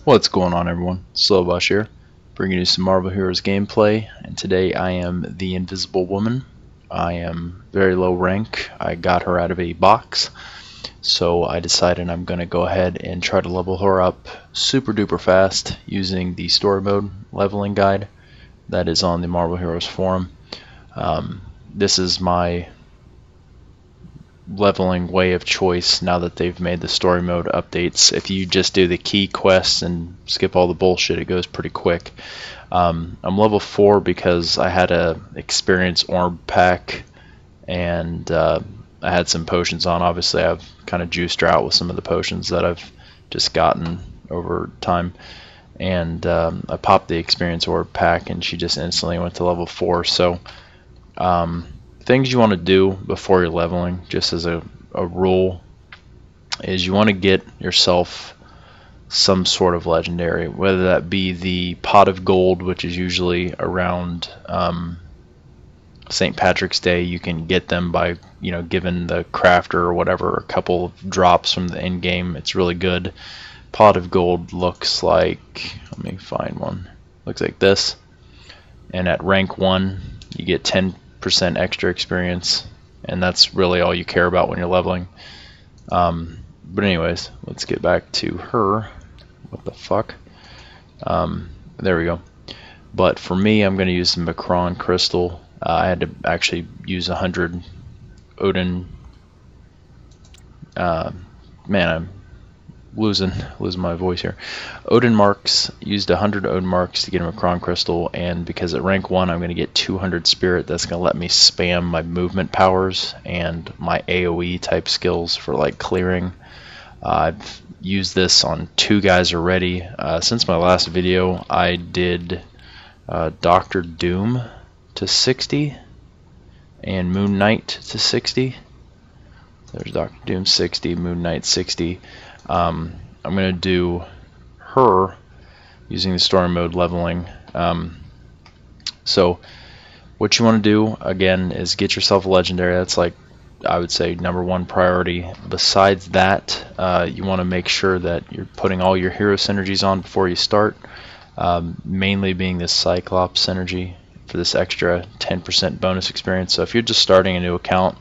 What's going on, everyone? Slovosh here, bringing you some Marvel Heroes gameplay, and today I am the Invisible Woman. I am very low rank. I got her out of a box, so I decided I'm going to go ahead and try to level her up super duper fast using the story mode leveling guide that is on the Marvel Heroes forum. This is my leveling way of choice now that they've made the story mode updates. If you just do the key quests and skip all the bullshit, it goes pretty quick. I'm level 4 because I had a experience orb pack and I had some potions on. Obviously I've kind of juiced her out with some of the potions that I've just gotten over time, and I popped the experience orb pack and she just instantly went to level 4. So things you want to do before you're leveling, just as a rule, is you want to get yourself some sort of legendary, whether that be the pot of gold, which is usually around St. Patrick's Day. You can get them by giving the crafter or whatever a couple of drops from the end game. It's really good. Pot of gold looks like, let me find one, looks like this, and at rank 1 you get 10% extra experience, and that's really all you care about when you're leveling. But anyways, let's get back to her. What the fuck? There we go. But for me, I'm going to use the Macron crystal. I had to actually use 100 Odin. Man, I'm losing my voice here. Odin marks, used 100 Odin marks to get a Macron crystal, and because at rank 1 I'm going to get 200 spirit, that's going to let me spam my movement powers and my AoE type skills for like clearing. I've used this on 2 guys already. Since my last video I did Dr. Doom to 60 and Moon Knight to 60. There's Dr. Doom 60, Moon Knight 60. I'm going to do her using the story mode leveling. So what you want to do again is get yourself a legendary. That's like, I would say, #1 priority. Besides that, you want to make sure that you're putting all your hero synergies on before you start, mainly being this Cyclops synergy for this extra 10% bonus experience. So if you're just starting a new account,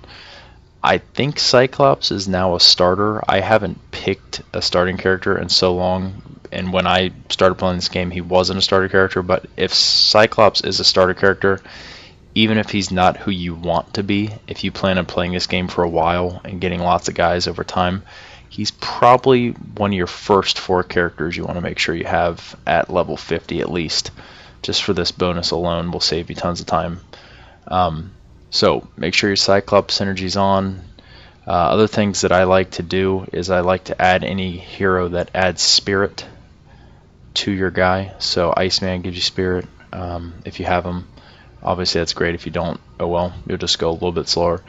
I think Cyclops is now a starter. I haven't picked a starting character in so long, and when I started playing this game he wasn't a starter character. But if Cyclops is a starter character, even if he's not who you want to be, if you plan on playing this game for a while and getting lots of guys over time, he's probably one of your first 4 characters you want to make sure you have at level 50 at least. Just for this bonus alone will save you tons of time. So make sure your Cyclops synergy's on. Other things that I like to do is I like to add any hero that adds spirit to your guy. So Iceman gives you spirit if you have him. Obviously that's great. If you don't, oh well, you'll just go a little bit slower.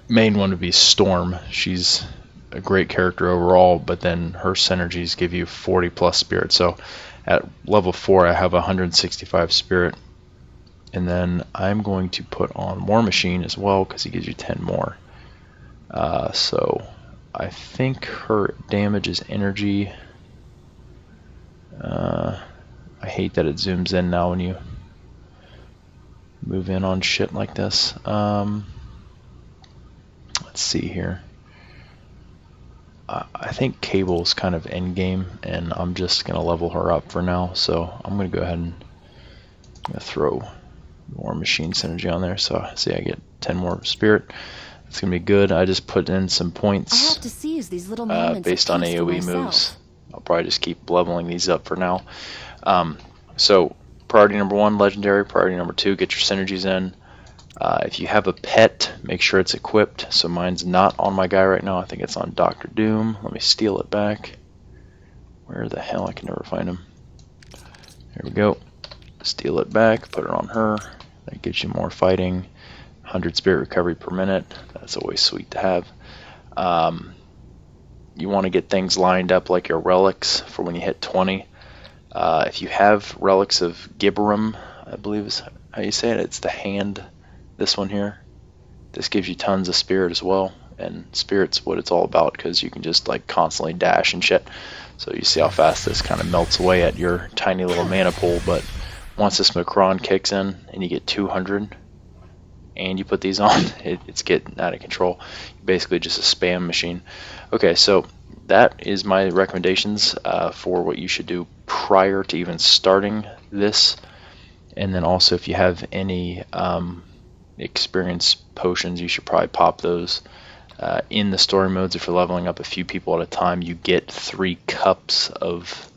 Main one would be Storm. She's a great character overall, but then her synergies give you 40 plus spirit. So at level 4 I have 165 spirit. And then I'm going to put on War Machine as well because he gives you 10 more. So I think her damage is energy. I hate that it zooms in now when you move in on shit like this. Let's see here. I think Cable's kind of endgame, and I'm just going to level her up for now. So I'm going to go ahead and throw War Machine synergy on there. So see, I get 10 more spirit. It's gonna be good. I just put in some points based on AoE moves. I'll probably just keep leveling these up for now. So priority #1 legendary, priority #2 get your synergies in. If you have a pet, make sure it's equipped. So mine's not on my guy right now. I think it's on Dr. Doom. Let me steal it back. Where the hell? I can never find him. Here we go. Steal it back, put it on her. That gives you more fighting. 100 spirit recovery per minute. That's always sweet to have. You want to get things lined up like your relics for when you hit 20. If you have relics of Gibberum, I believe is how you say it, it's the hand, this one here. This gives you tons of spirit as well. and Spirit's what it's all about, because you can just like constantly dash and shit. So you see how fast this kind of melts away at your tiny little mana pool. But once this Macron kicks in and you get 200 and you put these on, it's getting out of control. Basically just a spam machine. Okay, so that is my recommendations for what you should do prior to even starting this. And then also, if you have any experience potions, you should probably pop those in the story modes. If you're leveling up a few people at a time, you get 3 cups of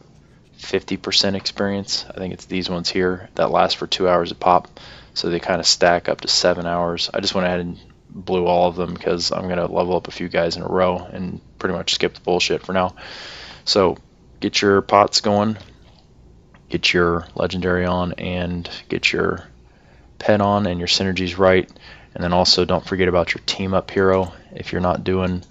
50% experience. I think it's these ones here that last for 2 hours a pop, so they kind of stack up to 7 hours. I just went ahead and blew all of them because I'm going to level up a few guys in a row and pretty much skip the bullshit for now. So get your pots going, get your legendary on, and get your pet on and your synergies right. And then also don't forget about your team up hero. If you're not doing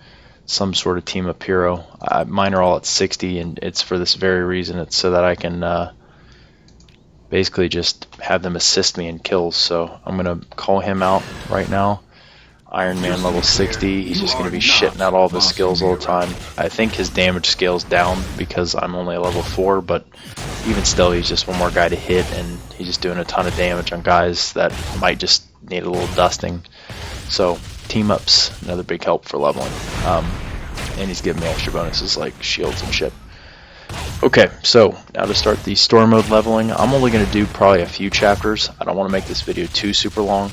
some sort of team up hero, mine are all at 60, and it's for this very reason. It's so that I can basically just have them assist me in kills. So I'm gonna call him out right now. Iron Man level 60. He's just gonna be shitting out all of his skills all the time. I think his damage scale's down because I'm only a level 4, but even still, he's just one more guy to hit, and he's just doing a ton of damage on guys that might just need a little dusting. So team ups, another big help for leveling. And he's giving me extra bonuses like shields and shit. Okay, so now to start the story mode leveling, I'm only going to do probably a few chapters. I don't want to make this video too super long,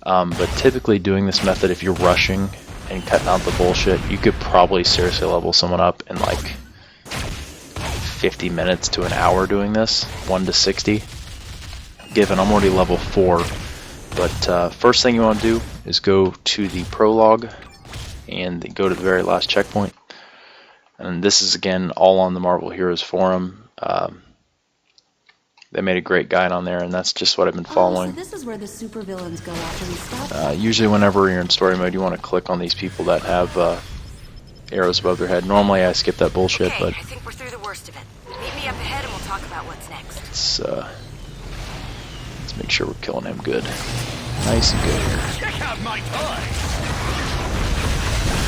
but typically doing this method, if you're rushing and cutting out the bullshit, you could probably seriously level someone up in like 50 minutes to an hour doing this, 1 to 60, given I'm already level 4. But first thing you want to do is go to the prologue and go to the very last checkpoint. And this is again all on the Marvel Heroes forum. They made a great guide on there, and that's just what I've been following. So this is where the supervillains go after we stop. Usually whenever you're in story mode, you want to click on these people that have arrows above their head. Normally I skip that bullshit, Okay, but I think we're through the worst of it. Meet me up ahead and we'll talk about what's next. let's make sure we're killing him good. Nice and good here. Check out my toys.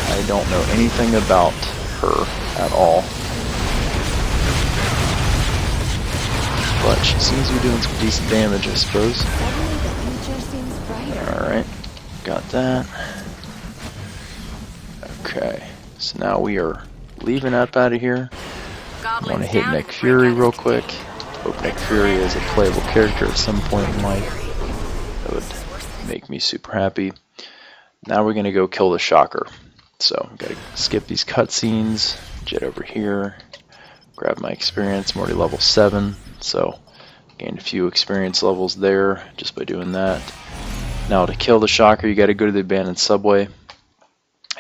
I don't know anything about her at all, but she seems to be doing some decent damage, I suppose. Alright, got that. Okay, so now we are leaving up out of here. I want to hit Nick Fury real quick. Hope Nick Fury is a playable character at some point in life. That would make me super happy. Now we're going to go kill the Shocker. So, gotta skip these cutscenes, jet over here, grab my experience. I'm already level 7, so gained a few experience levels there just by doing that. Now to kill the Shocker, you gotta go to the abandoned subway.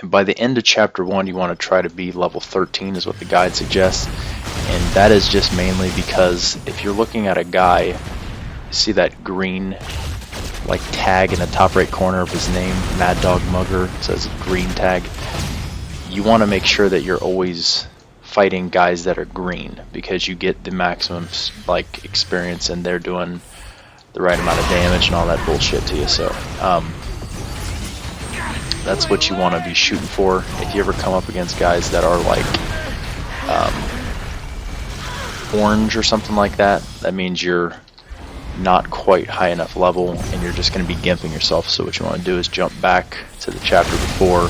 And by the end of chapter 1, you want to try to be level 13 is what the guide suggests. And that is just mainly because if you're looking at a guy, see that green like tag in the top right corner of his name, Mad Dog Mugger, it says green tag. You want to make sure that you're always fighting guys that are green, because you get the maximum like experience and they're doing the right amount of damage and all that bullshit to you. So that's what you want to be shooting for. If you ever come up against guys that are like orange or something like that, that means you're not quite high enough level and you're just going to be gimping yourself. So what you want to do is jump back to the chapter before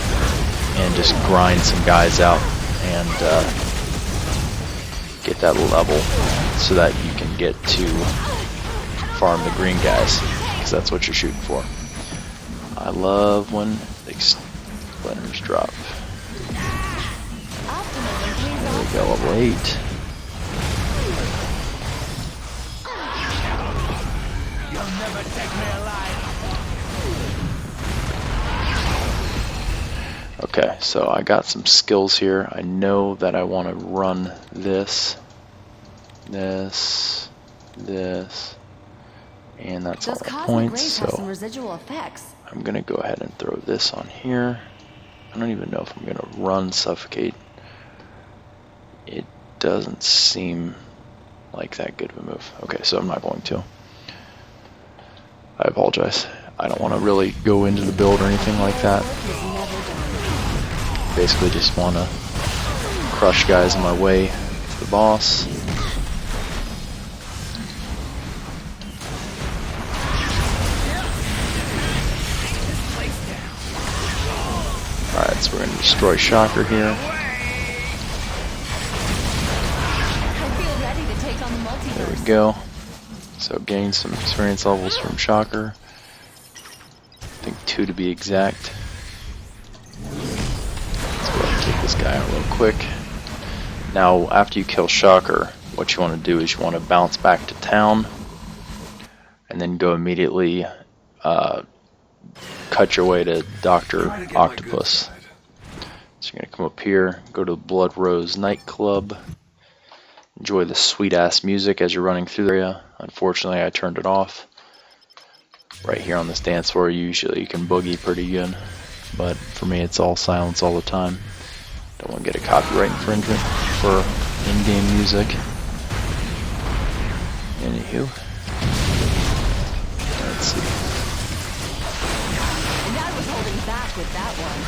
and just grind some guys out and get that level so that you can get to farm the green guys, because that's what you're shooting for. I love when the splinters drop. There we go, level 8. Okay, so I got some skills here. I know that I want to run this, and that's all my points, so I'm going to go ahead and throw this on here. I don't even know if I'm going to run Suffocate. It doesn't seem like that good of a move. Okay, so I'm not going to. I apologize. I don't want to really go into the build or anything like that. Basically just want to crush guys on my way to the boss. Alright, so we're going to destroy Shocker here. There we go. So gain some experience levels from Shocker. I think 2 to be exact. Let's go ahead and take this guy out real quick. Now, after you kill Shocker, what you want to do is you want to bounce back to town and then go immediately cut your way to Dr. Octopus. So you're going to come up here, go to the Blood Rose nightclub, enjoy the sweet ass music as you're running through the area. Unfortunately, I turned it off. Right here on this dance floor, usually you can boogie pretty good, but for me it's all silence all the time. Don't want to get a copyright infringement for in-game music. Anywho, let's see. And I was holding back with that one.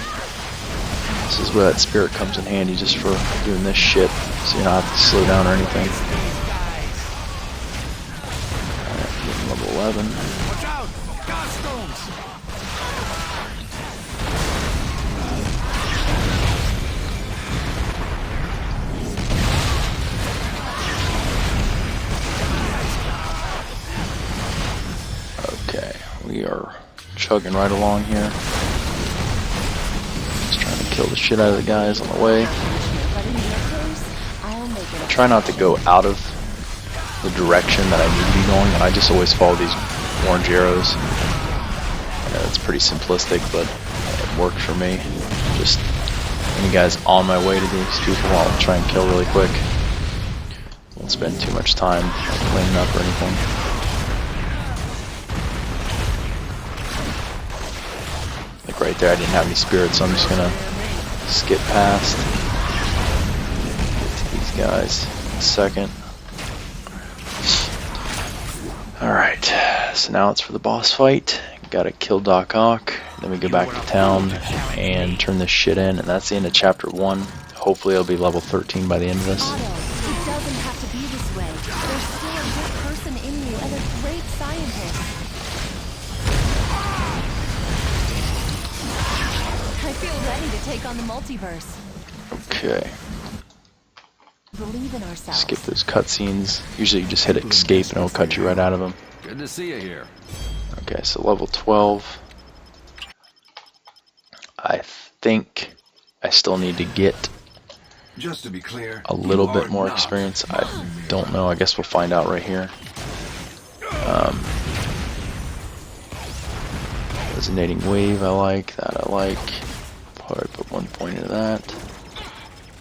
This is where that spirit comes in handy, just for doing this shit, so you don't have to slow down or anything. Alright, level 11. Watch out! Godstones! Okay, we are chugging right along here. Just trying to kill the shit out of the guys on the way. Try not to go out of the direction that I need to be going, and I just always follow these orange arrows. It's pretty simplistic, but it works for me. Just any guys on my way to these people, I'll try and kill really quick. Won't spend too much time cleaning up or anything. Like right there, I didn't have any spirits, so I'm just gonna skip past. Get to these guys in a second. Alright, so now it's for the boss fight. Gotta kill Doc Ock, then we go back to town and turn this shit in, and that's the end of chapter 1. Hopefully I'll be level 13 by the end of this. Otto, it doesn't have to be this way. There's still a good person in you and a great scientist. I feel ready to take on the multiverse. Okay, Believe in ourselves. skip those cutscenes. Usually you just hit escape and it'll cut you right out of them. Good to see you here. Okay, so level 12. I think I still need to get Just to be clear, a little you bit are more not experience. I don't know. I guess we'll find out right here. Resonating wave, I like. That I like. Probably put 1 point into that.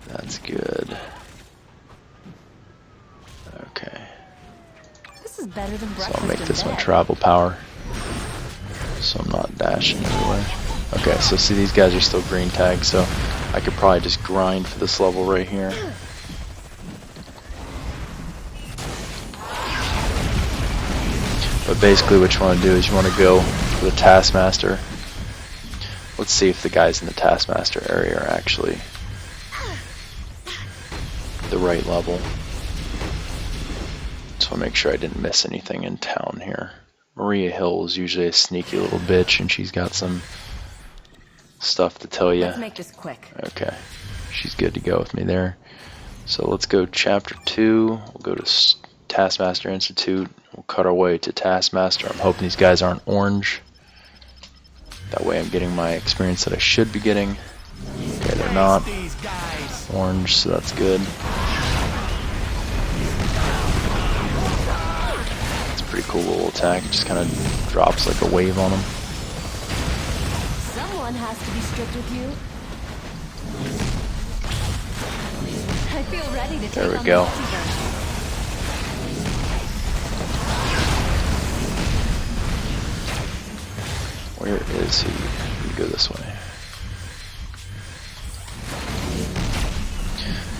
That's good. Okay. This is better than So breakfast I'll make in this my bed. travel power, so I'm not dashing everywhere. Okay, so see, these guys are still green tags, so I could probably just grind for this level right here. But basically what you want to do is you want to go for the Taskmaster. Let's see if the guys in the Taskmaster area are actually the right level. Just want to make sure I didn't miss anything in town here. Maria Hill is usually a sneaky little bitch, and she's got some stuff to tell you. Let's make this quick. Okay, she's good to go with me there. So let's go chapter 2. We'll go to Taskmaster Institute. We'll cut our way to Taskmaster. I'm hoping these guys aren't orange. That way I'm getting my experience that I should be getting. Okay, they're not orange, so that's good. It's a pretty cool little attack. It just kind of drops like a wave on them. Someone has to be strict with you. I feel ready to take There we on go. the multiverse. Where is he? We go this way.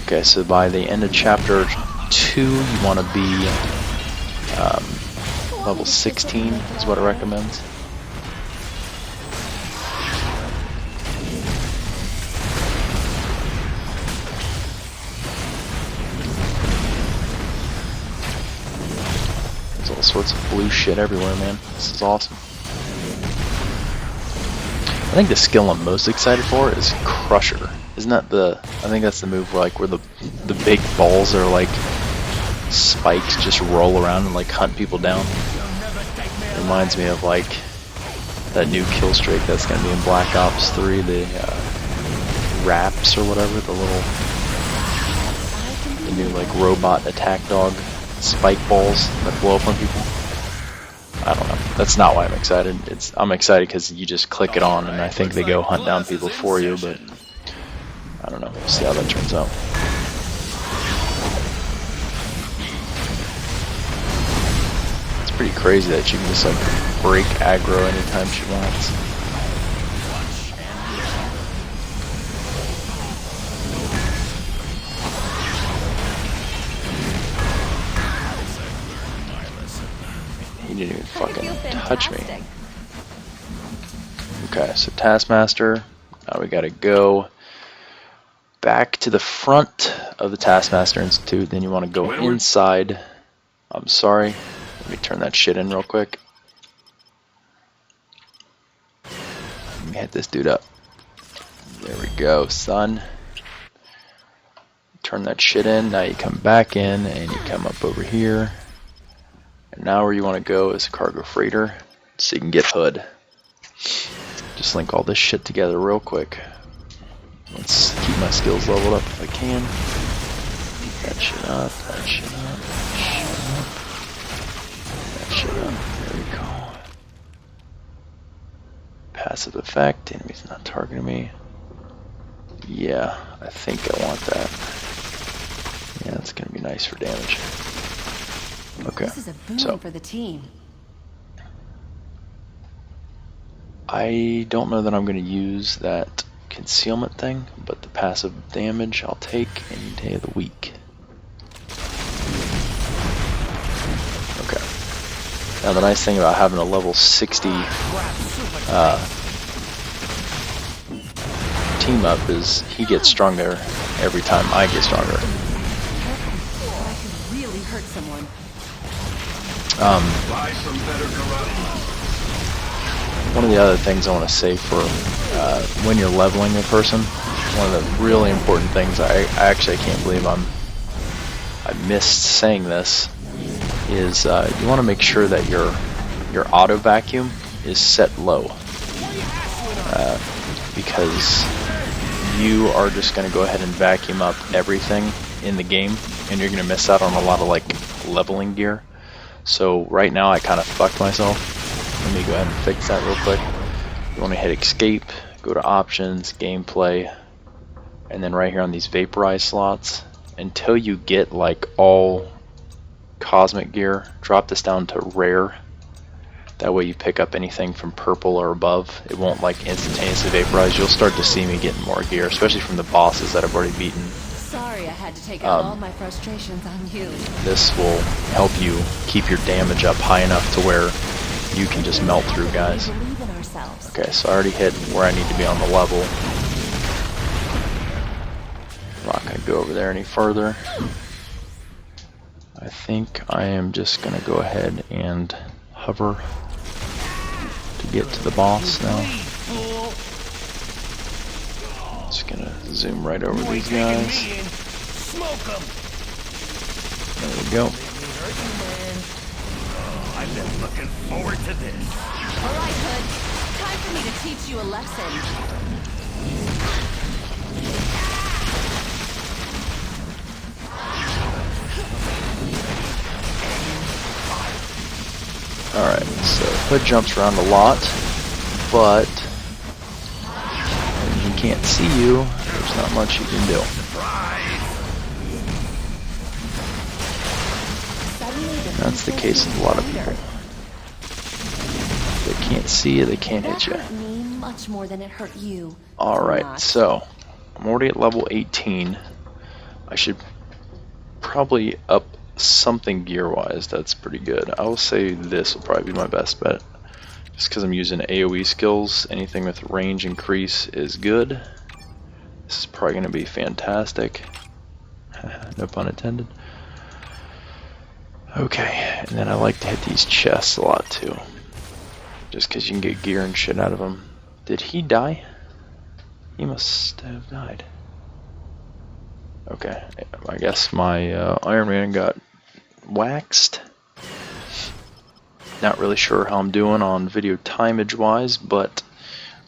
Okay, so by the end of chapter 2, you want to be level 16 is what it recommends. all sorts of blue shit everywhere, man. This is awesome. I think the skill I'm most excited for is Crusher. Isn't that the? I think that's the move where, like, where the big balls are like spikes, just roll around and like hunt people down. Reminds me of like that new kill streak that's gonna be in Black Ops 3, the Raps or whatever, the new like robot attack dog spike balls that blow up on people. I don't know. That's not why I'm excited. I'm excited because you just click it on and I think they go hunt down people for you, but I don't know. We'll see how that turns out. It's pretty crazy that you can just like break aggro anytime she wants. He didn't even fucking touch me. Okay, so Taskmaster. Now we gotta go back to the front of the Taskmaster Institute. Then you want to go inside. I'm sorry. Let me turn that shit in real quick. Let me hit this dude up. There we go, son. Turn that shit in. Now you come back in and you come up over here. And now where you want to go is cargo freighter, so you can get hood. Just link all this shit together real quick. Let's keep my skills leveled up if I can. That shit up, that shit up, that shit up. There we go. Passive effect, enemy's not targeting me. Yeah, I think I want that. Yeah, that's gonna be nice for damage. Okay, This is a boon so for the team. I don't know that I'm gonna use that concealment thing, but the passive damage I'll take any day of the week. Okay. Now the nice thing about having a level 60 team up is he gets stronger every time I get stronger. But I could really hurt someone. Buy some better karate. One of the other things I want to say for when you're leveling a person, one of the really important things, I actually can't believe I missed saying this, is you want to make sure that your auto vacuum is set low, because you are just going to go ahead and vacuum up everything in the game, and you're going to miss out on a lot of like leveling gear. So right now I kind of fucked myself. Let me go ahead and fix that real quick. You want to hit escape, go to options, gameplay, and then right here on these vaporize slots, until you get like all cosmic gear, drop this down to rare. That way you pick up anything from purple or above. It won't like instantaneously vaporize. You'll start to see me getting more gear, especially from the bosses that I've already beaten. Sorry I had to take out all my frustrations on you. This will help you keep your damage up high enough to where you can just melt through guys. We believe in ourselves. Okay, so I already hit where I need to be on the level. I'm not going to go over there any further. I think I am just going to go ahead and hover to get to the boss now. Just going to zoom right over these guys. There we go. I've been looking forward to this. Alright, Hood. Time for me to teach you a lesson. Alright, so Hood jumps around a lot, but when he can't see you, there's not much he can do. That's the case with a lot of people. If they can't see you, they can't hit you. That hurt me much more than it hurt you. Alright, so I'm already at level 18. I should probably up something gear-wise. That's pretty good. I will say this will probably be my best bet. Just because I'm using AoE skills, anything with range increase is good. This is probably going to be fantastic. No pun intended. Okay, and then I like to hit these chests a lot too. Just because you can get gear and shit out of them. Did he die? He must have died. Okay, I guess my Iron Man got waxed. Not really sure how I'm doing on video timage wise, but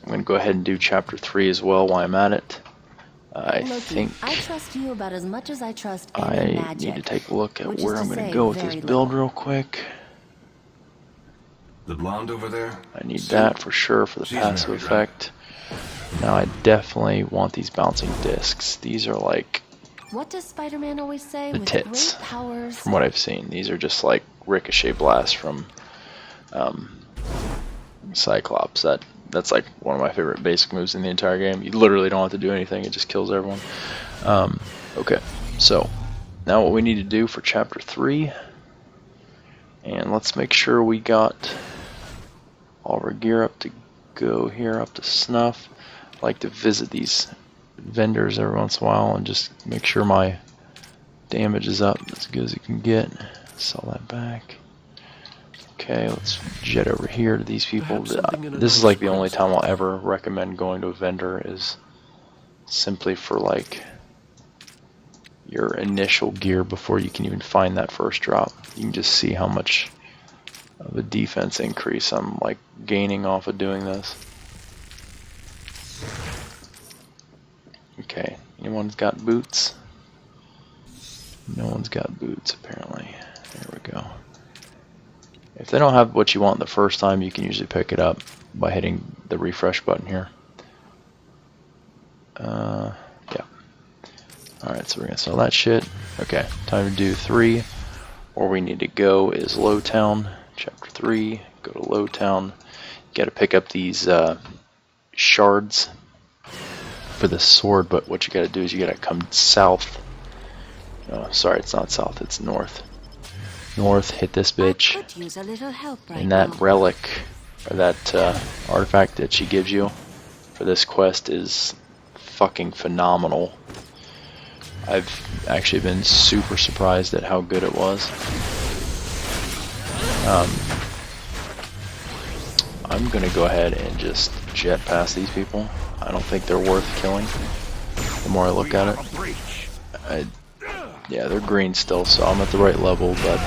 I'm going to go ahead and do chapter 3 as well while I'm at it. I think I trust you about as much as I trust any I magic. need to take a look at which is where to I'm going to say go with very this build little. real quick. The blonde over there? I need that for sure for the She's passive married, right? effect. Now I definitely want these bouncing discs. These are like What does Spider-Man always say? the With tits, great powers. from what I've seen. These are just like ricochet blasts from Cyclops. That's like one of my favorite basic moves in the entire game. You literally don't have to do anything, it just kills everyone. Okay, so now what we need to do for chapter 3, and let's make sure we got all of our gear up to go here, up to snuff. I like to visit these vendors every once in a while and just make sure my damage is up as good as it can get. Sell that back. Okay, let's jet over here to these people. This is like the only time I'll ever recommend going to a vendor, is simply for like your initial gear before you can even find that first drop. You can just see how much of a defense increase I'm like gaining off of doing this. Okay, anyone's got boots? No one's got boots apparently. There we go. If they don't have what you want the first time, you can usually pick it up by hitting the refresh button here. Yeah. Alright, so we're going to sell that shit. Okay, time to do 3. Where we need to go is Lowtown. Chapter 3, go to Lowtown. You got to pick up these shards for the sword, but what you got to do is you got to come south. Oh, sorry, it's not south, it's north. North, hit this bitch, I could use a little help right and that now. relic, or that artifact that she gives you for this quest is fucking phenomenal. I've actually been super surprised at how good it was. I'm gonna go ahead and just jet past these people. I don't think they're worth killing. The more I look at it, yeah, they're green still, so I'm at the right level, but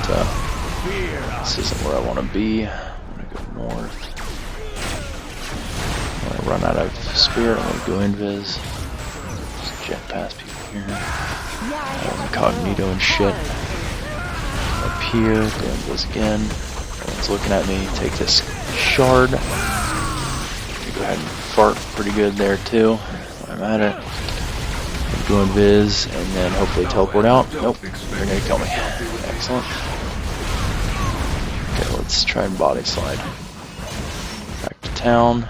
this isn't where I want to be. I'm gonna go north. When I run out of spirit, I'm gonna go invis. Just jet past people here. Incognito and shit. Up here, go invis again. Everyone's looking at me. Take this shard. Go ahead and fart pretty good there too. While I'm at it. Go invis and then hopefully teleport out. Nope, they're gonna kill me. Excellent. Okay, let's try and body slide. Back to town.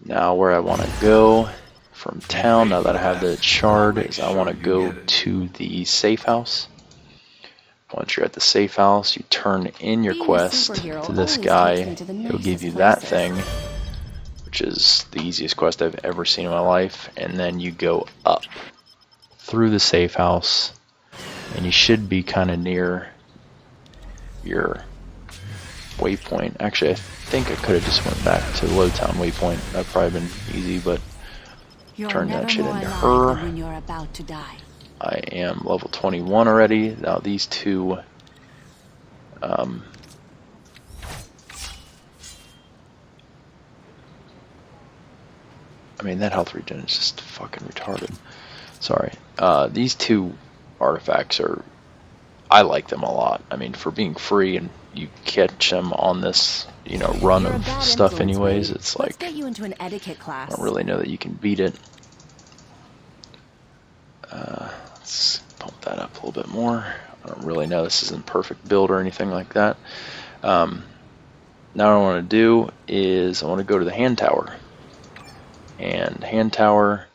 Now where I want to go from town, now that I have the shard, is I want to go to the safe house. Once you're at the safe house, you turn in your Being a quest superhero to this always guy. takes me to the He'll give you nicest that places. thing, which is the easiest quest I've ever seen in my life, and then you go up through the safe house, and you should be kind of near your waypoint. Actually, I think I could have just went back to Lowtown waypoint. That'd probably been easy, but You're turn that never shit more into alive her. than when you're about to die. I am level 21 already. Now these two I mean, that health regen is just fucking retarded. Sorry. These two artifacts are... I like them a lot. I mean, for being free and you catch them on this, you know, run You're a of bad stuff influence, anyways, Wade. it's Let's like... get you into an etiquette I class. don't really know that you can beat it. Let's pump that up a little bit more. I don't really know. This isn't perfect build or anything like that. Now what I want to do is I want to go to the hand tower. And hand tower,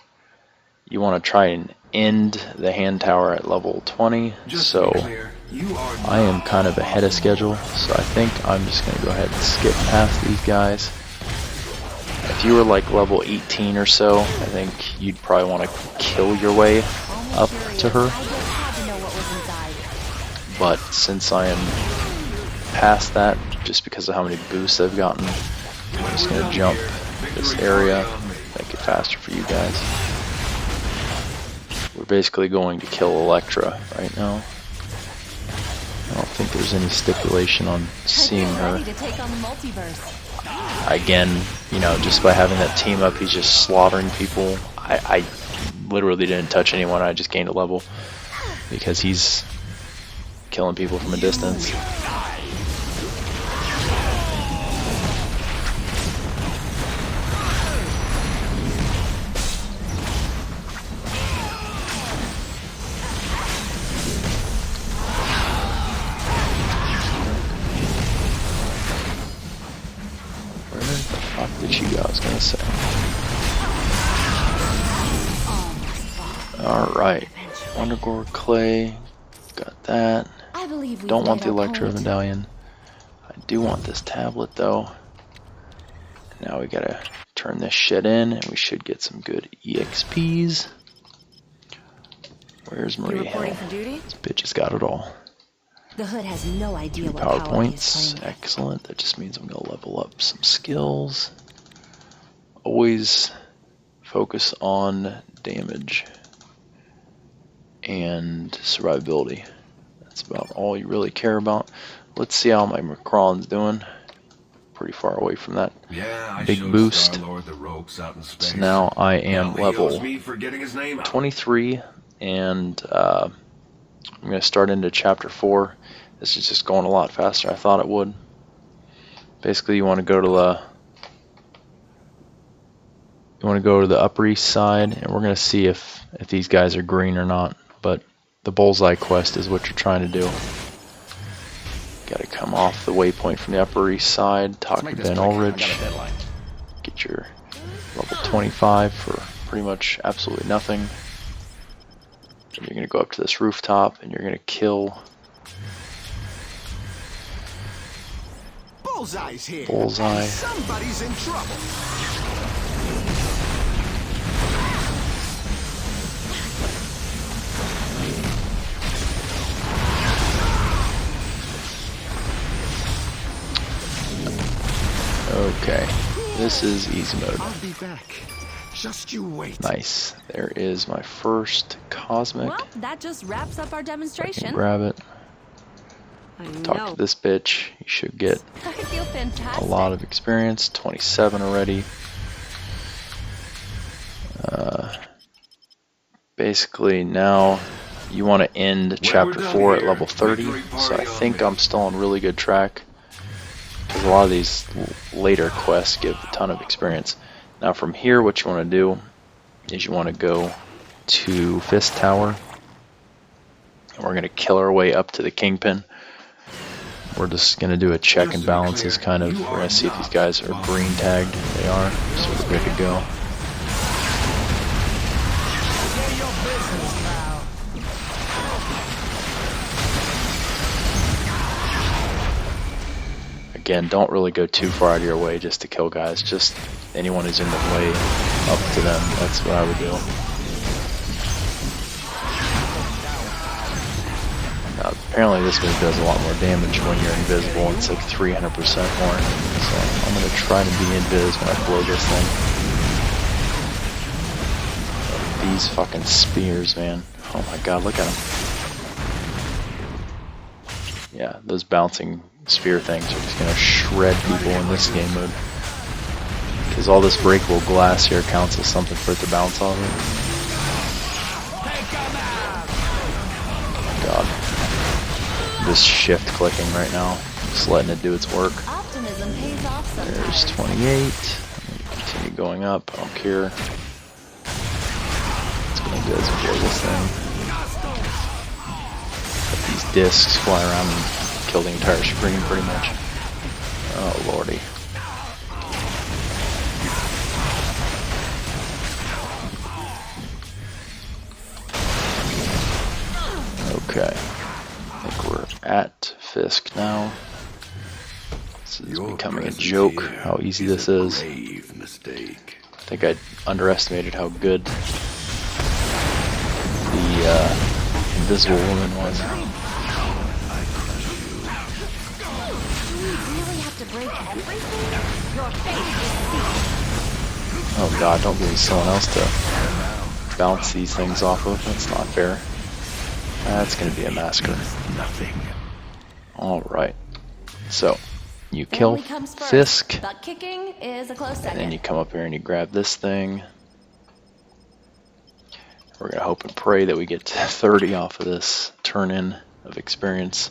you want to try and end the hand tower at level 20. Just to So be clear, you are I am not kind of ahead of schedule. So I think I'm just going to go ahead and skip past these guys. If you were like level 18 or so, I think you'd probably want to kill your way up to her. I just had to know what was inside. but since I am past that, just because of how many boosts I've gotten, I'm just going to jump this area, make it faster for you guys. We're basically going to kill Electra right now. I don't think there's any stipulation on seeing her. Ready to take on the multiverse. Again, you know, just by having that team up, he's just slaughtering people. I literally didn't touch anyone, I just gained a level because he's killing people from a distance. Where the fuck did she go? I was gonna say. Alright. Wondergore Clay. Got that. I believe we Don't want played the our Electro point. Medallion. I do want this tablet though. Now we gotta turn this shit in and we should get some good EXPs. Where's You Marie reporting Hill? for duty? This bitch has got it all. The Hood has no idea 3 what power he is PowerPoints. playing with. Excellent. That just means I'm gonna level up some skills. Always focus on damage and survivability. That's about all you really care about. Let's see how my Macron's doing. Pretty far away from that Yeah, I big showed boost. Star-Lord the ropes out in space. So now I am Now he level owes me for getting his name out. 23, and I'm going to start into chapter 4. This is just going a lot faster than I thought it would. Basically, you want to go to the Upper East Side, and we're going to see if these guys are green or not. But the Bullseye quest is what you're trying to do. Got to come off the waypoint from the Upper East Side, talk to Ben Ulrich, get your level 25 for pretty much absolutely nothing. And you're going to go up to this rooftop and you're going to kill Bullseye's here. Bullseye. Somebody's in trouble. Okay, this is easy mode. I'll be back. Just you wait. Nice. There is my first cosmic. Well, that just wraps up our I can demonstration. grab it. I Talk know. to this bitch. You should get I feel fantastic. a lot of experience. 27 already. Basically, now you want to end chapter 4 at level 30. So I think I'm still on really good track. Because a lot of these later quests give a ton of experience. Now from here, what you want to do is you want to go to Fist Tower. And we're going to kill our way up to the Kingpin. We're just going to do a check and balances kind of. We're going to see if these guys are green tagged. They are, so we're good to go. Again, don't really go too far out of your way just to kill guys. Just anyone who's in the way, up to them. That's what I would do. Now, apparently this move does a lot more damage when you're invisible. It's like 300% more. So I'm going to try to be invis when I blow this thing. These fucking spears, man. Oh my god, look at them. Yeah, those bouncing sphere things are just gonna shred people in this game mode. Because all this breakable glass here counts as something for it to bounce off of. God. I'm just shift clicking right now. Just letting it do its work. Optimism pays off There's sometimes. 28. I'm gonna continue going up. I don't care. It's gonna do is blow this thing. Let these discs fly around and kill the entire screen pretty much. Oh lordy. Okay. I think we're at Fisk now. This is becoming a joke how easy this is. Grave mistake. I think I underestimated how good the Invisible Woman was. to break everything? Your fate is sealed. Oh god, don't give me someone else to bounce these things off of. That's not fair. That's gonna be a massacre. Nothing. Alright. So, you kill Family comes first. Fisk, Butt kicking is a close and second. then you come up here and you grab this thing. We're gonna hope and pray that we get 30 off of this turn-in of experience.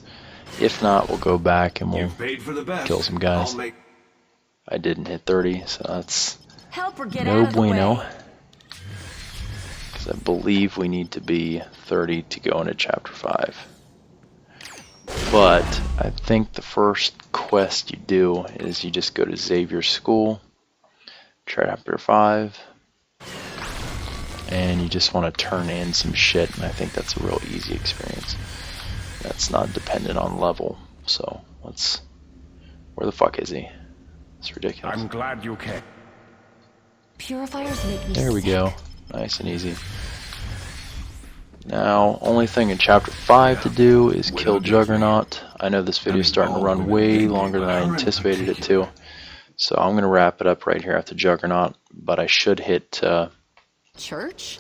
If not, we'll go back and we'll You've paid for the best. kill some guys. I'll make... I didn't hit 30, so that's Help her get no out of the bueno. way. Because I believe we need to be 30 to go into Chapter 5. But I think the first quest you do is you just go to Xavier's school, Chapter 5, and you just want to turn in some shit, and I think that's a real easy experience. That's not dependent on level, so let's... Where the fuck is he? It's ridiculous. I'm glad you came. Purifiers make me There we sick. go. Nice and easy. Now, only thing in Chapter 5 to do is kill Juggernaut. I know this video is starting to run way longer than I anticipated it to, so I'm going to wrap it up right here after Juggernaut, but I should hit Church?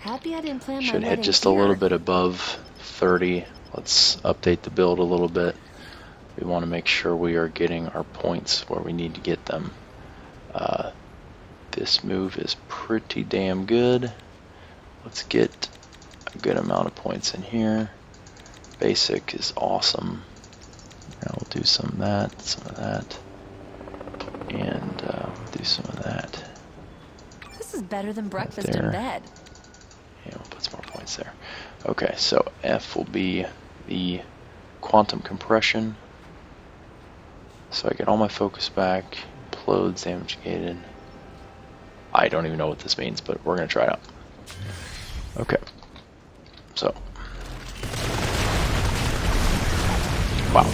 Happy I didn't plan my should hit wedding just a here. little bit above 30. Let's update the build a little bit. We want to make sure we are getting our points where we need to get them. This move is pretty damn good. Let's get a good amount of points in here. Basic is awesome. Now we'll do some of that, and do some of that. This is better than breakfast there. in bed. Yeah, we'll put some more points there. Okay, so F will be the quantum compression. So I get all my focus back, implodes, damage gated. I don't even know what this means, but we're going to try it out. Okay. So. Wow.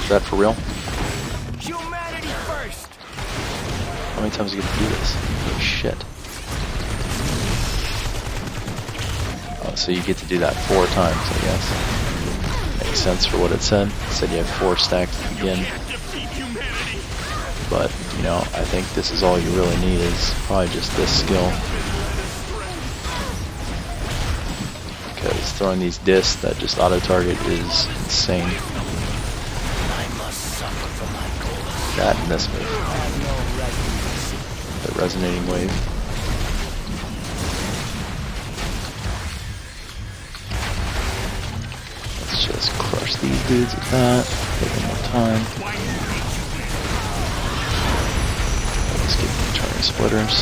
Is that for real? Humanity first. How many times do you get to do this? Holy shit. Oh, so you get to do that 4 times, I guess. Makes sense for what it said. It said you have 4 stacks to begin. But, you know, I think this is all you really need is probably just this skill. Because throwing these discs that just auto-target is insane. That and this move. The resonating wave. Let's just crush these dudes with that. Take them more time. Let's get the turning splitters.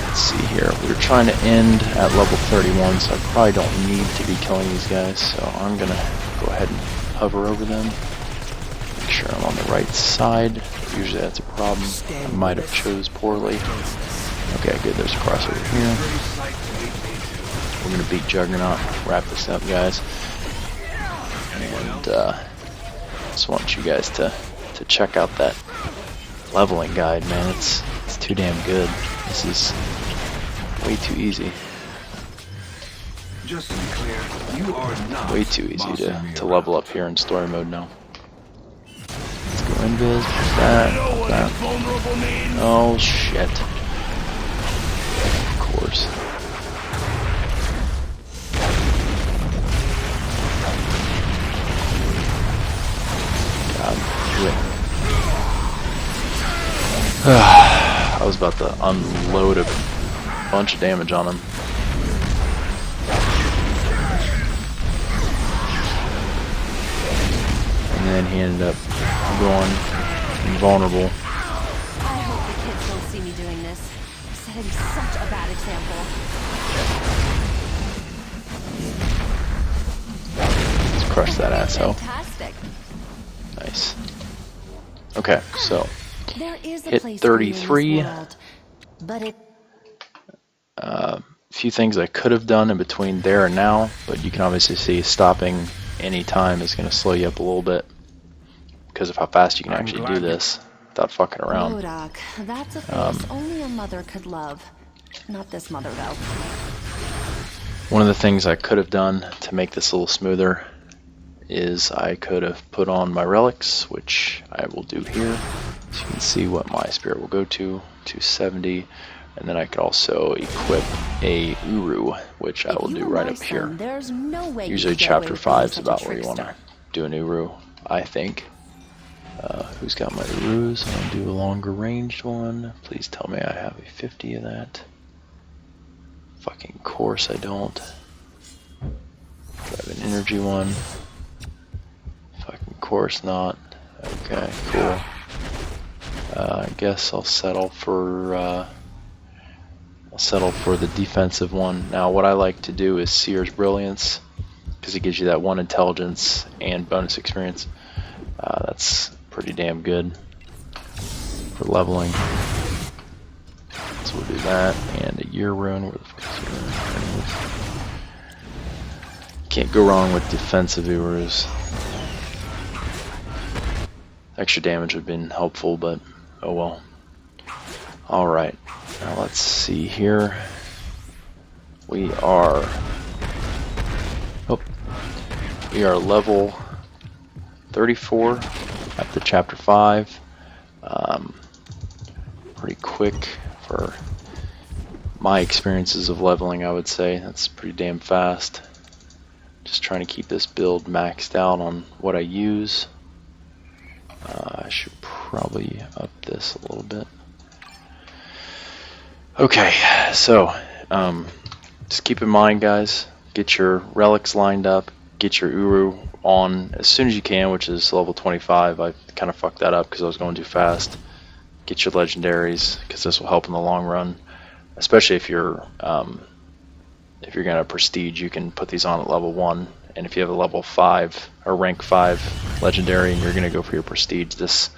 Let's see here. We're trying to end at level 31, so I probably don't need to be killing these guys. So I'm gonna go ahead and hover over them. Make sure I'm on the right side. Usually that's a problem. I might have chose poorly. Okay, good. There's a crossover here. We're gonna beat Juggernaut. Wrap this up, guys. And just want you guys to check out that leveling guide, man. It's too damn good. This is way too easy. Just to be clear, you are not Way too easy bossing me to around. level up here in story mode now. Let's go invis, that. Oh shit. Of course. God, do it. I was about to unload a bunch of damage on him. And then he ended up going invulnerable. I hope the kids don't see me doing this. Setting such a bad example. Let's crush that asshole. Fantastic. Nice. Okay, so There is a hit place for you in this 33. world, but it A few things I could have done in between there and now, but you can obviously see stopping any time is going to slow you up a little bit because of how fast you can actually do this without fucking around. Modoc, that's a face only a mother could love. Not this mother, though. One of the things I could have done to make this a little smoother is I could have put on my relics, which I will do here. So you can see what my spirit will go to, 270. And then I could also equip a Uru, which I will do right up here. There's no way Usually chapter 5 is about where you want to do an Uru, I think. Who's got my Urus? I'll do a longer ranged one. Please tell me I have a 50 of that. Fucking course I don't. Do I have an energy one? Fucking course not. Okay, cool. I guess I'll settle for the defensive one. Now what I like to do is Seer's Brilliance, because it gives you that 1 intelligence and bonus experience. That's pretty damn good for leveling. So we'll do that, and a Year Rune. Where the fuck is Year Rune? Can't go wrong with defensive Urus. Extra damage would have been helpful, but oh well. Alright, now let's see here. We are level 34 up to chapter 5. Pretty quick for my experiences of leveling, I would say. That's pretty damn fast. Just trying to keep this build maxed out on what I use. I should probably up this a little bit. Okay, so just keep in mind, guys, get your relics lined up, get your Uru on as soon as you can, which is level 25. I kind of fucked that up because I was going too fast. Get your legendaries, because this will help in the long run, especially if you're gonna prestige. You can put these on at level 1, and if you have a level 5 or rank 5 legendary and you're gonna go for your prestige, this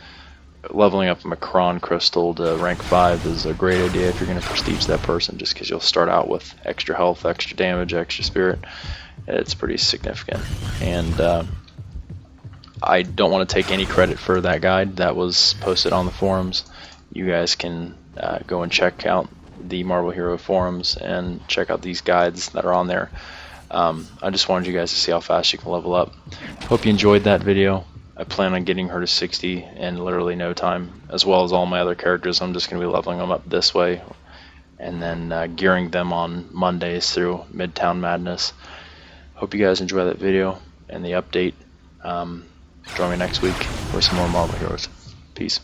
leveling up a Macron crystal to rank 5 is a great idea if you're going to prestige that person, just because you'll start out with extra health, extra damage, extra spirit. It's pretty significant. And I don't want to take any credit for that guide that was posted on the forums. You guys can go and check out the Marvel Hero forums and check out these guides that are on there. I just wanted you guys to see how fast you can level up. Hope you enjoyed that video. I plan on getting her to 60 in literally no time, as well as all my other characters. I'm just going to be leveling them up this way, and then gearing them on Mondays through Midtown Madness. Hope you guys enjoy that video and the update. Join me next week for some more Marvel Heroes. Peace.